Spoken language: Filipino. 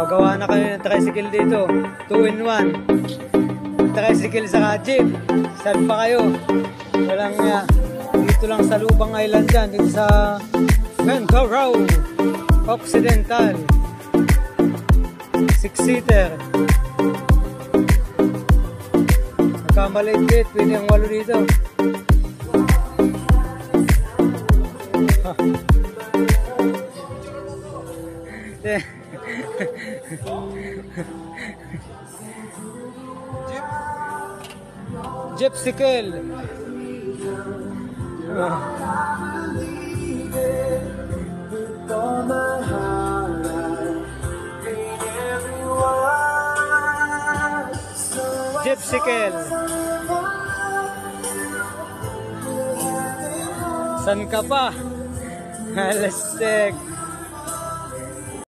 Pagawa na kayo ng tricycle dito. 2-in-1. Tricycle sa jeep. Saan pa kayo? Walang dito lang sa Lubang Island dyan. Dito sa Mentoro Occidental. 6-seater. Nagkamaliit, pwede ang 8 dito. Jeepcycle. Jeepcycle. San ka pa? Let's check.